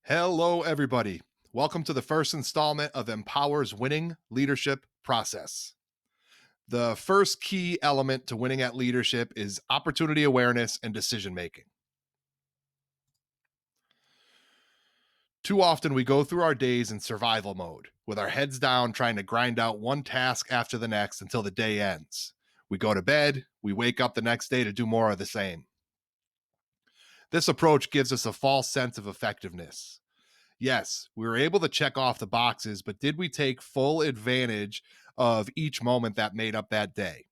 Hello, everybody. Welcome to the first installment of Empower's Winning Leadership Process. The first key element to winning at leadership is opportunity awareness and decision making. Too often, we go through our days in survival mode, with our heads down, trying to grind out one task after the next until the day ends. We go to bed, we wake up the next day to do more of the same. This approach gives us a false sense of effectiveness. Yes, we were able to check off the boxes, but did we take full advantage of each moment that made up that day?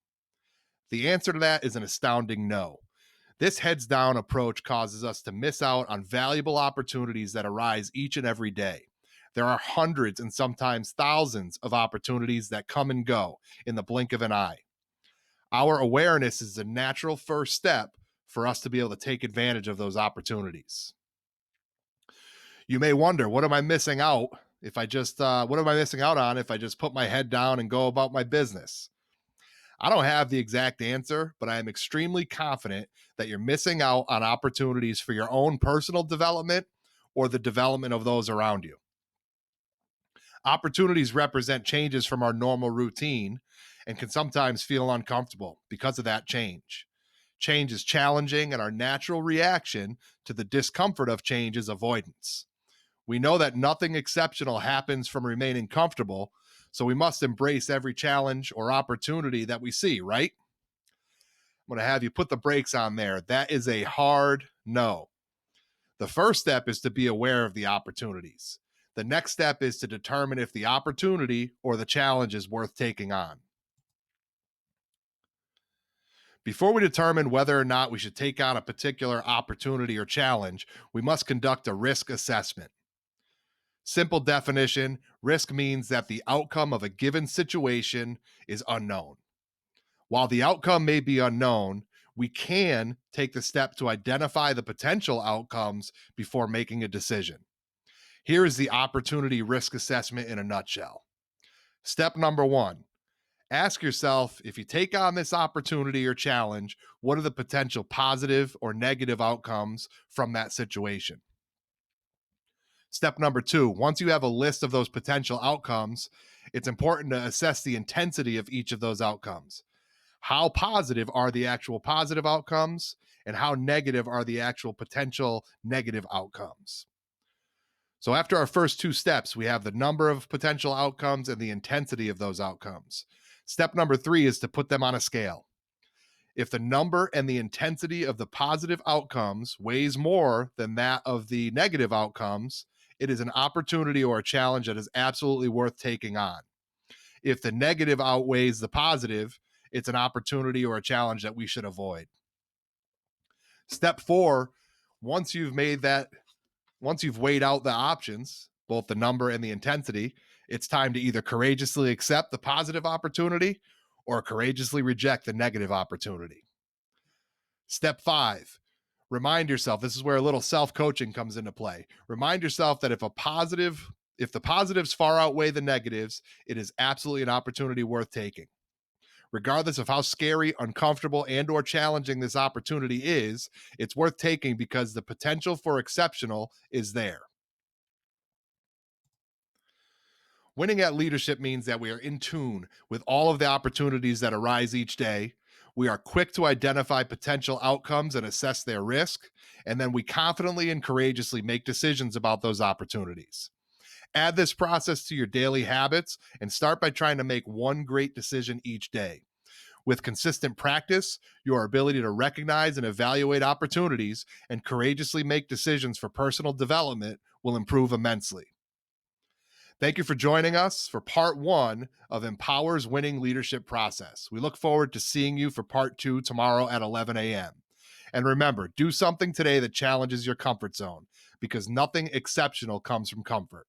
The answer to that is an astounding no. This heads down approach causes us to miss out on valuable opportunities that arise each and every day. There are hundreds and sometimes thousands of opportunities that come and go in the blink of an eye. Our awareness is a natural first step for us to be able to take advantage of those opportunities. You may wonder, what am I missing out if I just what am I missing out on if I just put my head down and go about my business? I don't have the exact answer, but I am extremely confident that you're missing out on opportunities for your own personal development or the development of those around you. Opportunities represent changes from our normal routine and can sometimes feel uncomfortable because of that change. Change is challenging, and our natural reaction to the discomfort of change is avoidance. We know that nothing exceptional happens from remaining comfortable, so we must embrace every challenge or opportunity that we see, right? I'm going to have you put the brakes on there. That is a hard no. The first step is to be aware of the opportunities. The next step is to determine if the opportunity or the challenge is worth taking on. Before we determine whether or not we should take on a particular opportunity or challenge, we must conduct a risk assessment. Simple definition: risk means that the outcome of a given situation is unknown. While the outcome may be unknown, we can take the step to identify the potential outcomes before making a decision. Here is the opportunity risk assessment in a nutshell. Step number one: ask yourself, if you take on this opportunity or challenge, what are the potential positive or negative outcomes from that situation? Step number two: once you have a list of those potential outcomes, it's important to assess the intensity of each of those outcomes. How positive are the actual positive outcomes, and how negative are the actual potential negative outcomes? So, after our first two steps, we have the number of potential outcomes and the intensity of those outcomes. Step number three is to put them on a scale. If the number and the intensity of the positive outcomes weighs more than that of the negative outcomes, it is an opportunity or a challenge that is absolutely worth taking on. If the negative outweighs the positive, it's an opportunity or a challenge that we should avoid. Step four: once you've made that, once you've weighed out the options, both the number and the intensity, it's time to either courageously accept the positive opportunity or courageously reject the negative opportunity. Step five: remind yourself, this is where a little self-coaching comes into play. Remind yourself that if the positives far outweigh the negatives, it is absolutely an opportunity worth taking. Regardless of how scary, uncomfortable, and or challenging this opportunity is, it's worth taking because the potential for exceptional is there. Winning at leadership means that we are in tune with all of the opportunities that arise each day. We are quick to identify potential outcomes and assess their risk, and then we confidently and courageously make decisions about those opportunities. Add this process to your daily habits and start by trying to make one great decision each day. With consistent practice, your ability to recognize and evaluate opportunities and courageously make decisions for personal development will improve immensely. Thank you for joining us for part one of Empower's Winning Leadership Process. We look forward to seeing you for part two tomorrow at 11 a.m. And remember, do something today that challenges your comfort zone, because nothing exceptional comes from comfort.